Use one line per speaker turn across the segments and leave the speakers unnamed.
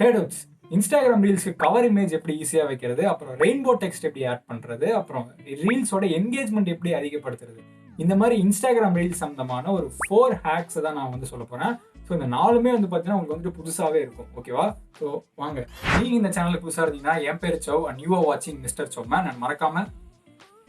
ஹேடோட்ஸ் Instagram ரீல்ஸ்க்கு cover image எப்படி ஈஸியாக வைக்கிறது, அப்புறம் ரெயின்போ டெக்ஸ்ட் எப்படி ஆட் பண்ணுறது, அப்புறம் ரீல்ஸோட என்கேஜ்மெண்ட் எப்படி அதிகப்படுத்துறது, இந்த மாதிரி இன்ஸ்டாகிராம் ரீல்ஸ் சம்பந்தமான ஒரு 4 ஹேக்ஸ் தான் நான் வந்து சொல்ல போகிறேன். ஸோ இந்த 4மே வந்து பார்த்தீங்கன்னா உங்களுக்கு வந்துட்டு புதுசாகவே இருக்கும். ஓகேவா? ஸோ வாங்க, நீங்கள் இந்த சேனலுக்கு புதுசாக இருந்தீங்கன்னா என் பேர் சௌ அண்ட் யூ ஆர் வாட்சிங் மிஸ்டர் சௌமேன். நான் மறக்காம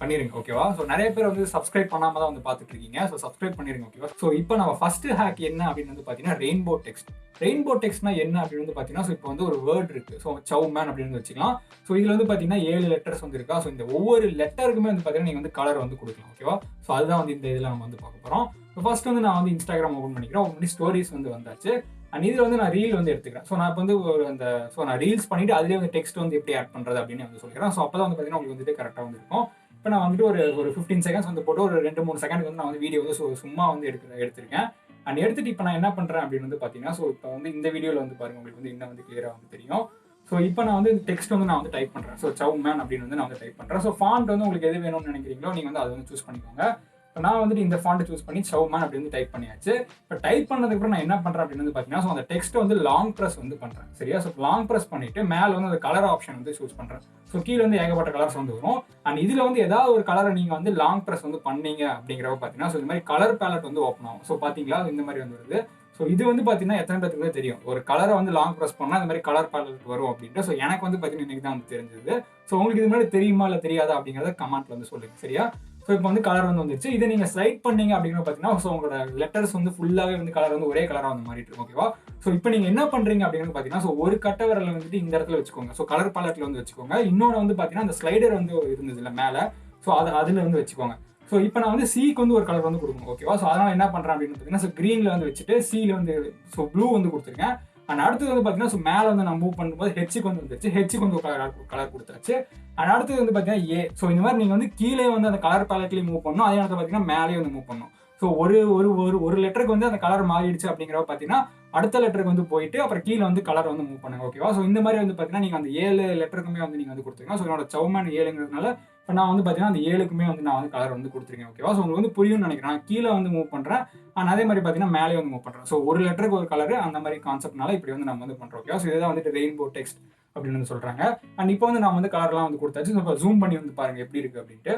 பண்ணிருங்க. ஓகேவா? ஸோ நிறைய பேர் வந்து சப்ஸ்கிரைப் பண்ணாம தான் வந்து பார்த்துட்டு இருக்கீங்க. ஸோ சப்ஸ்கிரைப் பண்ணிருங்க. ஓகேவா? ஸோ இப்போ நம்ம ஃபர்ஸ்ட் ஹேக் என்ன அப்படின்னு வந்து பார்த்தீங்கன்னா ரெயின்போ டெக்ஸ்ட். ரெயின்போ டெக்ஸ்ட்னா என்ன அப்படின்னு வந்து பார்த்தீங்கன்னா, ஸோ இப்போ வந்து ஒரு வேர்ட் இருக்கு. ஸோ சௌமேன் அப்படின்னு வச்சுக்கலாம். ஸோ இதில் வந்து பார்த்தீங்கன்னா 7 லெட்டர்ஸ் வந்து இருக்கா. ஸோ இந்த ஒவ்வொரு லெட்டருக்குமே வந்து பார்த்தீங்கன்னா நீங்கள் வந்து கலர் வந்து கொடுக்கலாம். ஓகேவா? ஸோ அதுதான் வந்து இந்த இதில் நம்ம வந்து பார்க்க போகிறோம். ஸோ ஃபர்ஸ்ட் வந்து நான் வந்து இன்ஸ்டாகிராம் ஓப்பன் பண்ணிக்கிறேன். ஓப்பன் பண்ணி ஸ்டோரிஸ் வந்து வந்தாச்சு. அண்ட் இதில் வந்து நான் ரீல் வந்து எடுத்துக்கிறேன். ஸோ நான் இப்போ வந்து நான் ரீல்ஸ் பண்ணிட்டு அதுலேயே வந்து டெக்ஸ்ட் வந்து எப்படி ஆட் பண்ணுறது அப்படின்னு வந்து சொல்லிக்கிறேன். ஸோ அப்போ தான் வந்து பார்த்தீங்கன்னா உங்களுக்கு வந்துட்டு கரெக்டாக வந்து இருக்கும். இப்போ நான் வந்துட்டு ஒரு 15 செகண்ட்ஸ் வந்து போட்டு ஒரு 2-3 செகண்ட் வந்து நான் வந்து வீடியோ வந்து சும்மா வந்து எடுத்திருக்கேன். அண்ட் எடுத்துட்டு இப்போ நான் என்ன பண்ணுறேன் அப்படின்னு வந்து பார்த்தீங்கன்னா, ஸோ இப்போ வந்து இந்த வீடியோவில் வந்து பாருங்க, உங்களுக்கு வந்து இன்னும் வந்து கிளியராக வந்து தெரியும். ஸோ இப்போ நான் வந்து டெக்ஸ்ட் வந்து நான் வந்து டைப் பண்ணுறேன். ஸோ சௌமேன் அப்படின்னு வந்து நான் வந்து டைப் பண்ணுறேன். ஸோ ஃபாண்ட் வந்து உங்களுக்கு எது வேணும்னு நினைக்கிறீங்களோ நீங்கள் வந்து அதை வந்து சூஸ் பண்ணிக்கோங்க. இப்போ நான் வந்துட்டு இந்த ஃபாண்ட் சூஸ் பண்ணி சௌமேன் அப்படின்னு டைப் பண்ணியாச்சு. இப்போ டைப் பண்ணதுக்கப்புறம் நான் என்ன பண்ணுறேன் அப்படின்னு வந்து பார்த்தீங்கன்னா, ஸோ அந்த டெக்ஸ்ட்டை வந்து லாங் ப்ரெஸ் வந்து பண்ணுறேன். சரியா? ஸோ லாங் ப்ரெஸ் பண்ணிட்டு மேலே வந்து அந்த கலர் ஆப்ஷன் வந்து சூஸ் பண்ணுறேன். ஸோ கீழே வந்து ஏகப்பட்ட கலர்ஸ் வந்து வரும். அண்ட் இதில் வந்து ஏதாவது ஒரு கலரை நீங்கள் வந்து லாங் ப்ரெஸ் வந்து பண்ணீங்க அப்படிங்கிறப்ப பார்த்தீங்கன்னா, ஸோ இந்த மாதிரி கலர் பேலட் வந்து ஓப்பன் ஆகும். ஸோ பார்த்தீங்களா இந்த மாதிரி வந்து வருது. ஸோ இது வந்து பார்த்தீங்கன்னா எத்தனை பேருக்கு தான் தெரியும், ஒரு கலரை வந்து லாங் ப்ரெஸ் பண்ணால் இந்த மாதிரி கலர் பேலட் வரும் அப்படின்ட்டு. ஸோ எனக்கு வந்து பார்த்தீங்கன்னா இன்னைக்கு தான் வந்து தெரிஞ்சது. ஸோ உங்களுக்கு இது மாதிரி தெரியுமா இல்லை தெரியாதா அப்படிங்கிறத கமெண்ட்ல வந்து சொல்லுங்க. சரியா? ஸோ இப்போ வந்து கலர் வந்து வந்துருச்சு. இதை நீங்கள் ஸ்லைட் பண்ணீங்க அப்படிங்கிற பார்த்தீங்கன்னா, ஸோ உங்களோட லெட்டர்ஸ் வந்து ஃபுல்லாகவே வந்து கலர் வந்து ஒரே கலராக வந்து மாறிட்டு இருக்கும். ஓகேவா? ஸோ இப்போ நீங்கள் என்ன பண்ணுறீங்க அப்படிங்கிறது பார்த்தீங்கன்னா, ஸோ ஒரு கட்டை விரலை வந்துட்டு இந்த இடத்துல வச்சுக்கோங்க. ஸோ கலர் பேலட்டில் வந்து வச்சுக்கோங்க. இன்னொன்று வந்து பார்த்தீங்கன்னா அந்த ஸ்லைடர் வந்து இருந்தது இல்லை மேலே, ஸோ அதில் வந்து வச்சுக்கோங்க. ஸோ இப்போ நான் வந்து சிக்கு வந்து ஒரு கலர் வந்து கொடுக்கணும். ஓகேவா? ஸோ அதனால் என்ன பண்ணுறேன் அப்படின்னு பார்த்தீங்கன்னா, ஸோ க்ரீனில் வந்து வச்சுட்டு சியில் வந்து ஸோ ப்ளூ வந்து கொடுத்துருக்கேன். அண்ட் அடுத்தது வந்து பார்த்தீங்கன்னா, ஸோ மேலே வந்து நான் மூவ் பண்ணும்போது ஹெச்சுக்கு வந்து வந்துருச்சு. ஹெச்சுக்கு வந்து கலர் கொடுத்தாச்சு. அண்ட் அடுத்தது வந்து பார்த்தீங்கன்னா ஏ. ஸோ இந்த மாதிரி நீங்கள் வந்து கீழே வந்து அந்த கலர் பேலட்லேயும் மூவ் பண்ணணும். அதே நேரத்தில் பார்த்தீங்கன்னா மேலேயே வந்து மூவ் பண்ணணும். ஸோ ஒரு லெட்டருக்கு வந்து அந்த கலர் மாறிடுச்சு அப்படிங்கிறப்ப பார்த்தீங்கன்னா, அடுத்த லெட்டருக்கு வந்து போயிட்டு அப்புறம் கீழே வந்து கலர் வந்து மூவ் பண்ணுங்க. ஓகேவா? ஸோ இந்த மாதிரி வந்து பார்த்தீங்கன்னா நீங்கள் அந்த 7 லெட்டருக்குமே வந்து நீங்கள் வந்து கொடுத்துருங்க. ஸோ என்னோட சௌமேன் 7ங்கிறதுனால இப்போ நான் வந்து பார்த்தீங்கன்னா அந்த 7க்குமே வந்து நான் வந்து கலர் வந்து கொடுத்துருக்கேன். ஓகேவா? ஸோ உங்களுக்கு வந்து புரியும்னு நினைக்கிறேன். நான் கீழே வந்து மூவ் பண்ணுறேன். அண்ட் அதே மாதிரி பார்த்தீங்கன்னா மேலே வந்து மூவ் பண்ணுறேன். ஸோ ஒரு லெட்டருக்கு ஒரு கலர், அந்த மாதிரி கான்செப்ட்னால இப்படி வந்து நம்ம வந்து பண்ணுறோம். ஓகேவா? ஸோ இதுதான் வந்துட்டு ரெயின்போ டெக்ஸ்ட் அப்படின்னு வந்து சொல்கிறாங்க. அண்ட் இப்போ வந்து நான் வந்து கலர்லாம் வந்து கொடுத்தாச்சு. ஸோ இப்போ ஜூம் பண்ணி வந்து பாருங்கள் எப்படி இருக்குது அப்படின்ட்டு.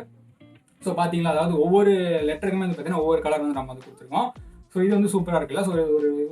ஸோ பார்த்தீங்களா, அதாவது ஒவ்வொரு லெட்டருக்குமே வந்து பார்த்தீங்கன்னா ஒவ்வொரு கலர் வந்து நம்ம வந்து கொடுத்துருக்கோம். ஸோ இது வந்து சூப்பராக இருக்குல்ல. ஸோ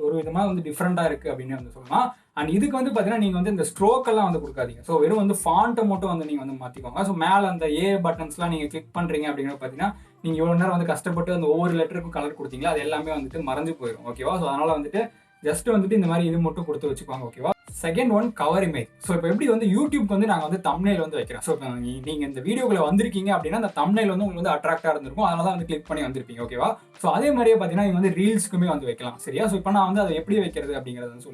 ஒரு விதமாக வந்து டிஃப்ரெண்ட்டாக இருக்குது அப்படின்னு வந்து சொல்லலாம். அண்ட் இதுக்கு வந்து பார்த்தீங்கன்னா நீங்கள் வந்து இந்த ஸ்ட்ரோக் எல்லாம் வந்து கொடுக்காதீங்க. ஸோ வெறும் வந்து ஃபாண்ட்டை மட்டும் வந்து நீங்கள் வந்து மாற்றிக்கோங்க. ஸோ மேலே அந்த ஏ பட்டன்ஸ்லாம் நீங்கள் கிளிக் பண்ணுறீங்க அப்படிங்கிறத பார்த்தீங்கன்னா, நீங்கள் இவ்வளோ நேரம் வந்து கஷ்டப்பட்டு அந்த ஒவ்வொரு லெட்டருக்கும் கலர் கொடுத்தீங்களா, அது எல்லாமே வந்துட்டு மறைஞ்சு போயிடும். ஓகேவா? ஸோ அதனால் வந்துட்டு ஜஸ்ட் வந்துட்டு இந்த மாதிரி இது மட்டும் கொடுத்து வச்சுக்கோங்க. ஓகேவா? Second one, cover image. So இப்போ எப்படி வந்து யூடியூப்க்கு வந்து நாங்கள் வந்து தம்ப்நெயில் வந்து வைக்கிறோம். ஸோ இப்போ நீங்கள் இந்த வீடியோக்குள்ள வந்திருக்கீங்க அப்படின்னா அந்த தம்ப்நெயில் வந்து உங்களுக்கு வந்து அட்ராக்டாக இருந்திருக்கும். அதனால தான் வந்து கிளிக் பண்ணி வந்திருப்பீங்க. ஓகேவா? ஸோ அதே மாதிரியே பார்த்தீங்கன்னா நீங்கள் வந்து ரீல்ஸ்க்குமே வந்து வைக்கலாம். சரியா? ஸோ இப்போ நான் வந்து அதை எப்படி வைக்கிறது அப்படிங்கிறத வந்து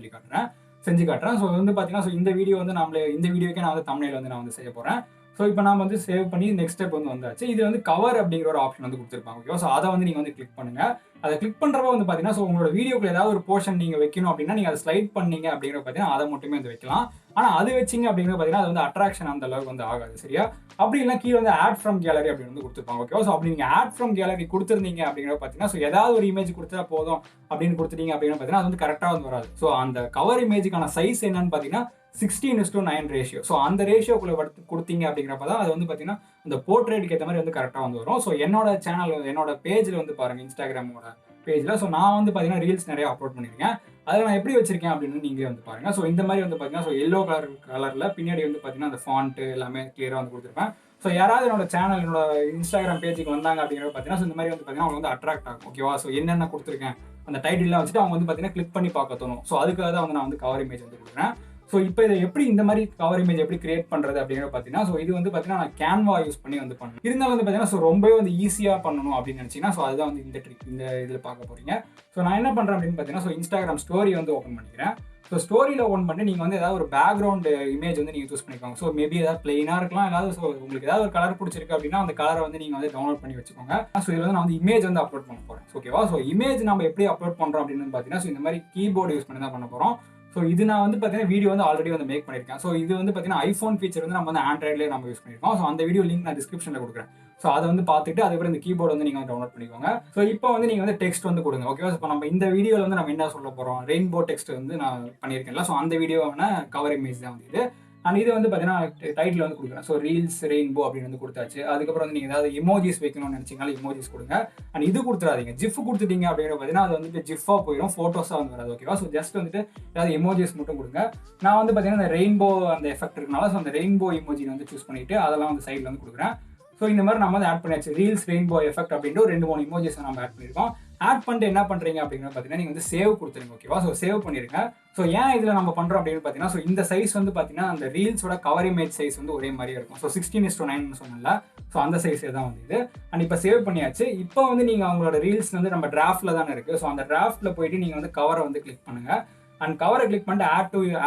செஞ்சு காட்டுறேன். ஸோ வந்து பார்த்தீங்கன்னா, ஸோ இந்த வீடியோ வந்து இந்த வீடியோக்கே நான் வந்து தம்ப்நெயில் வந்து நான் வந்து செய்ய போகிறேன். ஸோ இப்போ நான் வந்து சேவ் பண்ணி நெக்ஸ்ட் ஸ்டெப் வந்து வந்தாச்சு. இது வந்து கவர் அப்படிங்கிற ஒரு ஆப்ஷன் வந்து கொடுத்துருப்பாங்க. ஓகேவா? ஸோ அதை வந்து நீங்கள் வந்து கிளிக் பண்ணுங்க. அதை கிளிக் பண்ணுறப்ப வந்து பார்த்தீங்கன்னா, ஸோ உங்களோட வீடியோக்குள்ள ஏதாவது ஒரு போர்ஷன் நீங்கள் வைக்கணும் அப்படின்னா நீங்கள் அதை ஸ்லைட் பண்ணீங்க அப்படிங்கிற பார்த்தீங்கன்னா அதை மட்டுமே வந்து வைக்கலாம். ஆனால் அது வச்சிங்க அப்படிங்கிற பார்த்தீங்கன்னா அது வந்து அட்ராக்ஷன் அந்த அளவுக்கு வந்து ஆகாது. சரியா? அப்படி இல்லை கீழே வந்து ஆட் ஃப்ரம் கேலரி அப்படின்னு வந்து கொடுத்துருப்பாங்க. ஓகேவா? ஸோ அப்படி நீங்கள் ஆட் ஃப்ரம் கேலரி கொடுத்துருந்தீங்க அப்படிங்கிற பார்த்தீங்கன்னா, ஸோ ஏதாவது ஒரு இமேஜ் கொடுத்தா போதும் அப்படின்னு கொடுத்துட்டீங்க அப்படிங்கிற பார்த்தீங்கன்னா அது வந்து கரெக்டாக வந்து வராது. ஸோ அந்த கவர் இமேஜுக்கான சைஸ் என்னன்னு பார்த்தீங்கன்னா 16:9 ரேஷியோ. ஸோ அந்த ரேஷியோக்குள்ள கொடுத்தீங்க அப்படிங்கிறப்ப தான் அது வந்து பார்த்தீங்கன்னா அந்த போர்ட்ரேட்டுக்கு ஏற்ற மாதிரி வந்து கரெக்டாக வந்து வரும். ஸோ என்னோட சேனல், என்னோட பேஜில் வந்து பாருங்கள், இன்ஸ்டாகிராமோட பேஜில். ஸோ நான் வந்து பார்த்தீங்கன்னா ரீல்ஸ் நிறைய அப்லோட் பண்ணியிருக்கேன். அதில் நான் எப்படி வச்சிருக்கேன் அப்படின்னு நீங்களே வந்து பாருங்கள். ஸோ இந்த மாதிரி வந்து பார்த்தீங்கன்னா, ஸோ எல்லோ கலரில் பின்னாடி வந்து பார்த்தீங்கன்னா அந்த ஃபாண்ட்டு எல்லாமே கிளியராக வந்து கொடுத்துருப்பேன். ஸோ யாராவது என்னோட சேனல், என்னோட இன்ஸ்டாகிராம் பேஜுக்கு வந்தாங்க அப்படிங்கிறத பார்த்தீங்கன்னா, ஸோ இந்த மாதிரி வந்து பார்த்தீங்கன்னா அவங்க வந்து அட்ராக்ட் ஆகும். ஓகேவா? ஸோ என்னென்ன கொடுத்துருக்கேன் அந்த டைட்டில்லாம் வச்சுட்டு அவங்க வந்து பார்த்தீங்கன்னா கிளிக் பண்ணி பார்க்க தோணும். ஸோ அதுக்காக தான் வந்து நான் வந்து கவர் இமேஜ் வந்து கொடுக்குறேன். ஸோ இப்போ இதை எப்படி இந்த மாதிரி கவர் இமேஜ் எப்படி கிரியேட் பண்ணுறது அப்படிங்கிறத பார்த்தீங்கன்னா, ஸோ இது வந்து பார்த்தீங்கன்னா நான் கேன்வா யூஸ் பண்ணி வந்து பண்ணேன். இருந்தாலும் வந்து பார்த்தீங்கன்னா ஸோ ரொம்பவே வந்து ஈஸியாக பண்ணணும் அப்படின்னு நினச்சிங்கன்னா, ஸோ அதுதான் வந்து இந்த ட்ரிக், இந்த இதில் பார்க்க போகிறீங்க. ஸோ நான் என்ன பண்ணுறேன் அப்படின்னு பார்த்தீங்கன்னா, ஸோ இன்ஸ்டாகிராம் ஸ்டோரி வந்து ஓப்பன் பண்ணிக்கிறேன். ஸோ ஸ்டோரியில் ஓப்பன் பண்ணி நீங்கள் வந்து ஏதாவது ஒரு பேக்ரவுண்ட் இமேஜ் வந்து நீங்கள் சூஸ் பண்ணிக்கோங்க. ஸோ மேபி ஏதாவது பிளெயினாக இருக்கலாம், ஏதாவது ஸோ உங்களுக்கு ஏதாவது ஒரு கலர் பிடிச்சிருக்கு அப்படின்னா அந்த கலரை வந்து நீங்கள் வந்து டவுன்லோட் பண்ணி வச்சுக்கோங்க. ஸோ இதில் வந்து நான் வந்து இமேஜ் வந்து அப்லோட் பண்ண போகிறேன். ஓகேவா? ஸோ இமேஜ் நம்ம எப்படி அப்லோட் பண்ணுறோம் அப்படின்னு பார்த்தீங்கன்னா, ஸோ இந்த மாதிரி கீபோர்டு யூஸ் பண்ணி தான் பண்ண போகிறோம். ஸோ இது நான் வந்து பார்த்தீங்கன்னா வீடியோ வந்து ஆல்ரெடி வந்து மேக் பண்ணியிருக்கேன். ஸோ இது வந்து பார்த்தீங்கன்னா ஐஃபோன் ஃபீச்சர் வந்து நம்ம வந்து ஆண்ட்ராய்ட்லேயே நம்ம யூஸ் பண்ணியிருக்கோம். ஸோ அந்த வீடியோ லிங்க் நான் டிஸ்கிரிப்ஷனில் கொடுக்குறேன். ஸோ அதை வந்து பார்த்துட்டு அதுக்கப்புறம் இந்த கீபோர்டு வந்து நீங்கள் டவுன்லோட் பண்ணிக்கோங்க. ஸோ இப்போ வந்து நீங்கள் வந்து டெக்ஸ்ட் வந்து கொடுங்க. ஓகேவா? இப்போ நம்ம இந்த வீடியோவில் வந்து நம்ம என்ன சொல்ல போகிறோம், ரெயின்போ டெக்ஸ்ட் வந்து நான் பண்ணியிருக்கேன்ல. ஸோ அந்த வீடியோவான கவர் இமேஜ் தான் வந்து இது. அண்ட் இது வந்து பார்த்தீங்கன்னா டைட்டில் வந்து கொடுக்குறேன். ஸோ ரீல்ஸ் ரெயின்போ அப்படின்னு வந்து கொடுத்தாச்சு. அதுக்கப்புறம் வந்து நீங்கள் ஏதாவது இமோஜிஸ் வைக்கணும்னு நினச்சிங்கனாலும் இமோஜிஸ் கொடுங்க. அண்ட் இது கொடுத்துறாதீங்க, ஜிஃப் கொடுத்துட்டீங்க அப்படிங்கிற பார்த்தீங்கன்னா அது வந்துட்டு ஜிஃபாக போயிடும், ஃபோட்டோஸாக வந்து வராது. ஓகேவா? ஸோ ஜஸ்ட் வந்துட்டு ஏதாவது இமோஜிஸ் மட்டும் கொடுங்க. நான் வந்து பார்த்தீங்கன்னா இந்த ரெயின்போ அந்த எஃபெக்ட் இருக்கனால ஸோ அந்த ரெயின்போ இமோஜி வந்து சூஸ் பண்ணிட்டு அதெல்லாம் வந்து சைடில் வந்து கொடுக்குறேன். ஸோ இந்த மாதிரி நம்ம வந்து ஆட் பண்ணியாச்சு. ரீல்ஸ் ரெயின்போ எஃபெக்ட் அப்படின்ட்டு ஒரு 2-3 இமோஜிஸ் நம்ம ஆட் பண்ணியிருக்கோம். ஆட் பண்ணிட்டு என்ன பண்ணுறீங்க அப்படிங்கிற பார்த்தீங்கன்னா நீங்கள் வந்து சேவ் கொடுத்துருங்க. ஓகேவா? ஸோ சேவ் பண்ணிருங்க. ஸோ ஏன் இதில் நம்ம பண்ணுறோம் அப்படின்னு பார்த்தீங்கன்னா ஸோ இந்த சைஸ் வந்து பார்த்தீங்கன்னா அந்த ரீல்ஸோட கவர் இமேஜ் சைஸ் வந்து ஒரே மாதிரியே இருக்கும். ஸோ 16:9 சொன்னல. ஸோ அந்த சைஸே தான் வந்து இது. அண்ட் இப்போ சேவ் பண்ணியாச்சு. இப்போ வந்து நீங்கள் அவங்களோட ரீல்ஸ் வந்து நம்ம டிராஃப்டில் தானே இருக்குது. ஸோ அந்த டிராஃப்டில் போயிட்டு நீங்கள் வந்து கவரை வந்து கிளிக் பண்ணுங்கள். அண்ட் கவரை கிளிக் பண்ணிட்டு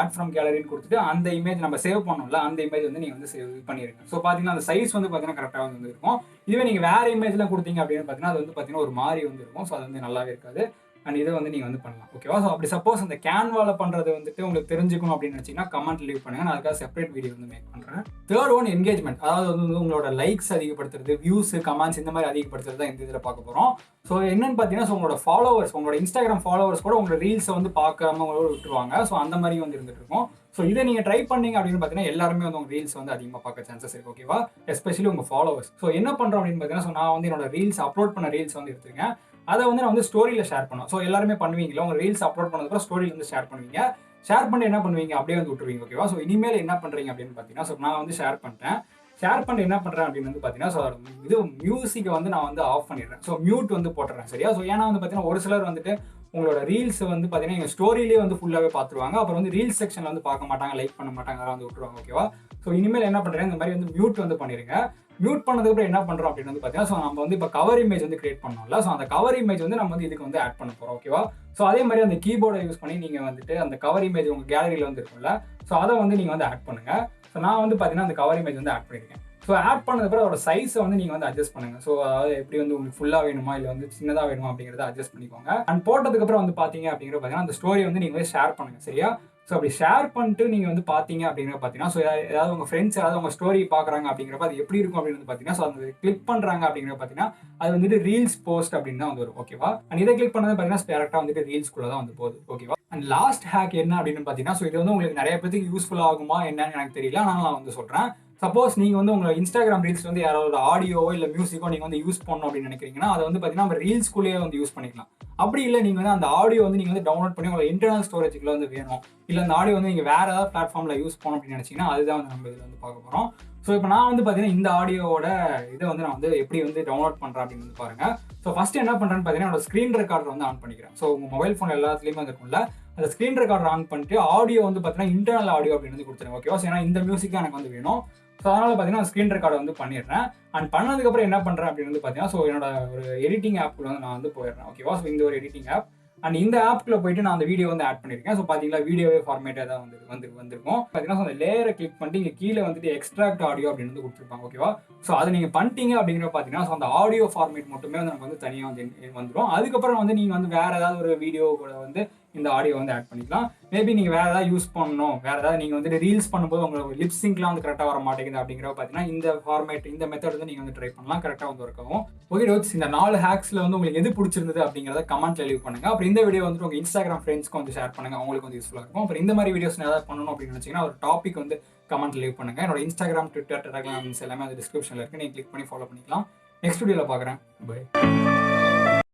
ஆட் ஃப்ரம் கேலரின்னு கொடுத்துட்டு அந்த இமேஜ் நம்ம சேவ் பண்ணோம்ல அந்த இமேஜ் வந்து நீங்கள் வந்து சேவ் பண்ணிடுங்க. ஸோ பார்த்தீங்கன்னா அந்த சைஸ் வந்து பார்த்தீங்கன்னா கரெக்டாக வந்து இருக்கும். இதுவே நீங்கள் வேறு இமேஜ்லாம் கொடுத்தீங்க அப்படின்னு பார்த்தீங்கன்னா அது வந்து பார்த்தீங்கன்னா ஒரு மாதிரி வந்து இருக்கும். ஸோ அது வந்து நல்லாவே இருக்காது. அண்ட் இதை வந்து நீங்கள் வந்து பண்ணலாம். ஓகேவா? ஸோ அப்படி சப்போஸ் அந்த கேன்வாவில் பண்ணுறது வந்துட்டு உங்களுக்கு தெரிஞ்சுக்கணும் அப்படின்னு நினச்சிங்கன்னா கமெண்ட் லீவ் பண்ணுங்கள். நான் அதுக்காக செப்பரேட் வீடியோ வந்து மேக் பண்ணுறேன். Third one engagement. அதாவது வந்து உங்களோட லைக்ஸ் அதிகப்படுத்துறது, வியூஸ், கமெண்ட்ஸ் இந்த மாதிரி அதிகப்படுத்துறது தான் இந்த இதில் பார்க்க போகிறோம். ஸோ என்னன்னு பார்த்தீங்கன்னா ஸோ உங்களோட ஃபாலோவர்ஸ், உங்களோட இன்ஸ்டாகிராம் ஃபாலோவர்ஸ் கூட உங்களோட ரீல்ஸை வந்து பார்க்காம விட்டுருவாங்க. ஸோ அந்த மாதிரி வந்து இருந்துட்டு இருக்கும். ஸோ இதை நீங்கள் ட்ரை பண்ணீங்க அப்படின்னு பார்த்தீங்கன்னா எல்லாருமே வந்து உங்கள் ரீல்ஸ் வந்து அதிகமாக பார்க்க சான்சஸ் இருக்குது. ஓகேவா? எஸ்பெஷலி உங்கள் ஃபாலோவர்ஸ். ஸோ என்ன பண்ணுறோம் அப்படின்னு பார்த்தீங்கன்னா ஸோ நான் வந்து என்னோட ரீல்ஸ் அப்லோட் பண்ண ரீல்ஸ் வந்து எடுத்துருக்கேன். அதை வந்து நான் வந்து ஸ்டோரியில் ஷேர் பண்ணுவேன். ஸோ எல்லாருமே பண்ணுவீங்களா, உங்கள் ரீல்ஸ் அப்லோட் பண்ணதுக்கப்புறம் ஸ்டோரியில் வந்து ஷேர் பண்ணுவீங்க. ஷேர் பண்ணி என்ன பண்ணுவீங்க, அப்படியே வந்து விட்டுருவீங்க. ஓகேவா? ஸோ இனிமேல் என்ன பண்ணுறீங்க அப்படின்னு பார்த்தீங்கன்னா ஸோ நான் வந்து ஷேர் பண்ணிட்டேன். ஷேர் பண்ணி என்ன பண்ணுறேன் அப்படின்னு வந்து பார்த்தீங்கன்னா ஸோ இது மியூசிக்கை வந்து நான் வந்து ஆஃப் பண்ணிடுறேன். ஸோ மியூட் வந்து போட்டுறேன். சரியா? ஸோ ஏன்னா வந்து பார்த்தீங்கன்னா ஒரு சிலர் வந்துட்டு உங்களோட ரீல்ஸ் வந்து பார்த்தீங்கன்னா எங்கள் ஸ்டோரியிலே வந்து ஃபுல்லாகவே பார்த்துருவாங்க. அப்புறம் வந்து ரீல்ஸ் செக்ஷனில் வந்து பார்க்க மாட்டாங்க, லைக் பண்ண மாட்டாங்க, அதெல்லாம் வந்து விட்டுருவாங்க. ஓகேவா? ஸோ இனிமேல் என்ன பண்ணுறேன், இந்த மாதிரி வந்து மியூட் வந்து பண்ணிடுங்க. மியூட் பண்ணதுக்கப்புறம் என்ன பண்ணுறோம் அப்படின்னு வந்து பார்த்தீங்கன்னா ஸோ நம்ம வந்து இப்போ கவர் இமேஜ் வந்து கிரியேட் பண்ணோம்ல. ஸோ அந்த கவர் இமேஜ் வந்து நம்ம வந்து இதுக்கு வந்து ஆட் பண்ண போகிறோம். ஓகேவா? ஸோ அதே மாதிரி அந்த கீபோர்டை யூஸ் பண்ணி நீங்கள் வந்துட்டு அந்த கவர் இமேஜ் உங்கள் கேலரியில் வந்து இருக்கும்ல. ஸோ அதை வந்து நீங்கள் வந்து ஆட் பண்ணுங்கள். ஸோ நான் வந்து பார்த்தீங்கன்னா அந்த கவர் இமேஜ் வந்து ஆட் பண்ணியிருக்கேன். ஸோ ஆட் பண்ணதுக்கப்புறம் அதோட சைஸை வந்து நீங்கள் வந்து அட்ஜஸ்ட் பண்ணுங்க. ஸோ அதாவது எப்படி வந்து உங்களுக்கு ஃபுல்லாக வேணுமா இல்லை வந்து சின்னதாக வேணுமா அப்படிங்கிறத அட்ஜஸ்ட் பண்ணிக்கோங்க. அண்ட் போட்டதுக்கப்புறம் வந்து பார்த்தீங்க அப்படிங்கிற பார்த்தீங்கன்னா அந்த ஸ்டோரி வந்து நீங்கள் ஷேர் பண்ணுங்க. சரியா? ஸோ அப்படி ஷேர் பண்ணிட்டு நீங்கள் வந்து பார்த்தீங்க அப்படிங்கிற பார்த்தீங்கன்னா ஸோ ஏதாவது உங்கள் ஃப்ரெண்ட்ஸ் யாராவது உங்கள் ஸ்டோரி பார்க்குறாங்க அப்படிங்கிறப்ப அது எப்படி இருக்கும் அப்படின்னு வந்து பார்த்தீங்கன்னா ஸோ அந்த கிளிக் பண்ணுறாங்க அப்படிங்கிற பார்த்தீங்கன்னா அது வந்துட்டு ரீல்ஸ் போஸ்ட் அப்படின்னு தான் வந்து வரும். ஓகேவா? அண்ட் இதை கிளிக் பண்ணது பார்த்தீங்கன்னா டேரக்டாக வந்துட்டு ரீல்ஸ்குள்ளே தான் வந்து போகுது. ஓகேவா? அண்ட் லாஸ்ட் ஹேக் என்ன அப்படின்னு பார்த்தீங்கன்னா ஸோ இது வந்து உங்களுக்கு நிறைய பேருக்கு யூஸ்ஃபுல் ஆகுமா என்னன்னு எனக்கு தெரியல, ஆனால் நான் வந்து சொல்கிறேன். சப்போஸ் நீங்கள் வந்து உங்களோட இன்ஸ்டாகிராம் ரீல்ஸ் வந்து யாரோட ஆடியோவோ இல்லை மியூசிக்கோ நீங்கள் வந்து யூஸ் பண்ணணும் அப்படின்னு நினைக்கிறீங்கன்னா அதை வந்து பார்த்தீங்கன்னா நம்ம ரீல்ஸ்குள்ளேயே வந்து யூஸ் பண்ணிக்கலாம். அப்படி இல்லை நீங்கள் வந்து அந்த ஆடியோ வந்து நீங்கள் வந்து டவுன்லோட் பண்ணி உங்களோட இன்டர்னல் ஸ்டோரேஜுக்குள்ள வந்து வேணும், இல்லை அந்த ஆடியோ வந்து நீங்கள் வேறு ஏதாவது பிளாட்ஃபார்மில் யூஸ் பண்ணணும் அப்படின்னு நினச்சிங்கன்னா அதுதான் வந்து நம்ம இதில் வந்து பார்க்க போகிறோம். ஸோ இப்போ நான் வந்து பார்த்தீங்கன்னா இந்த ஆடியோவோட இதை வந்து நான் வந்து எப்படி வந்து டவுன்லோட் பண்ணுறேன் அப்படின்னு வந்து பாருங்கள். ஸோ ஃபஸ்ட்டு என்ன பண்ணுறேன்னு பார்த்தீங்கன்னா என்னோட ஸ்க்ரீன் ரெக்கார்டர் வந்து ஆன் பண்ணிக்கிறேன். ஸோ உங்கள் மொபைல் ஃபோன் எல்லாத்துலேயுமே வந்து இருக்கும்ல, அந்த ஸ்க்ரீன் ரெக்கார்டர் ஆன் பண்ணிட்டு ஆடியோ வந்து பார்த்தீங்கன்னா இன்டர்னல் ஆடியோ அப்படின்னு வந்து கொடுத்துருங்க. ஓகேவா? ஸோ ஏன்னா இந்த மியூசிக் தான் எனக்கு வந்து வேணும். ஸோ அதனால் பார்த்தீங்கன்னா ஸ்க்ரீன் ரெக்கார்டை வந்து பண்ணிடுறேன். அண்ட் பண்ணதுக்கப்புறம் என்ன பண்ணுறேன் அப்படின்னு வந்து பார்த்தீங்கன்னா ஸோ என்னோட ஒரு எடிட்டிங் ஆப்க்குள்ள வந்து நான் வந்து போயிடுறேன். ஓகேவா? ஸோ இந்த ஒரு எடிட்டிங் ஆப் அண்ட் இந்த ஆப்க்குள்ள போயிட்டு நான் அந்த வீடியோ வந்து ஆட் பண்ணியிருக்கேன். ஸோ பார்த்தீங்களா வீடியோவே ஃபார்மேட்டாக தான் வந்திருக்கும். பார்த்தீங்கன்னா அந்த லேயரை கிளிக் பண்ணிட்டு இங்கே கீழே வந்துட்டு எக்ஸ்ட்ராக்ட் ஆடியோ அப்படின்னு வந்து கொடுத்துருப்பாங்க. ஓகேவா? ஸோ அதை நீங்கள் பண்ணிட்டீங்க அப்படிங்கிற பார்த்தீங்கன்னா ஸோ அந்த ஆடியோ ஃபார்மேட் மட்டுமே வந்து நமக்கு வந்து தனியாக வந்து வந்துடும். அதுக்கப்புறம் வந்து நீங்கள் வந்து வேறு ஏதாவது ஒரு வீடியோ கூட வந்து இந்த ஆடியோ வந்து ஆட் பண்ணிக்கலாம். மேபி நீங்கள் வேறு ஏதாவது யூஸ் பண்ணணும், வேறு ஏதாவது நீங்கள் வந்து ரீல்ஸ் பண்ணும்போது உங்களுக்கு லிப்ஸிங்க்லாம் வந்து கரெக்டாக வர மாட்டேங்குது அப்படிங்கிறத பார்த்தீங்கன்னா இந்த ஃபார்மேட் இந்த மெத்தட் வந்து நீங்கள் வந்து ட்ரை பண்ணலாம், கரெக்டாக வந்து ஒர்க் ஆகும். ஓகே டோட்ஸ், இந்த 4 ஹேக்ஸில் வந்து உங்களுக்கு எது பிடிச்சிருந்தது அப்படிங்கிறத கமெண்ட்ல லீவ் பண்ணுங்க. அப்புறம் இந்த வீடியோ வந்து உங்கள் இன்ஸ்டாகிராம் ஃப்ரெண்ட்ஸ்க்கு வந்து ஷேர் பண்ணுங்க, அவங்களுக்கு வந்து யூஸ்ஃபுல்லாக இருக்கும். அப்புறம் இந்த மாதிரி வீடியோஸ் ஏதாவது பண்ணணும் அப்படின்னு நினச்சிங்கன்னா ஒரு டாபிக் வந்து கமெண்ட்ல லீவ் பண்ணுங்க. என்னோட இன்ஸ்டாகிராம், ட்விட்டர், டெலகிராம் எல்லாமே அது டிஸ்கிரிப்ஷனில் இருக்குது, நீங்கள் கிளிக் பண்ணி ஃபாலோ பண்ணிக்கலாம். நெக்ஸ்ட் வீடியோவில் பார்க்குறேன். பை.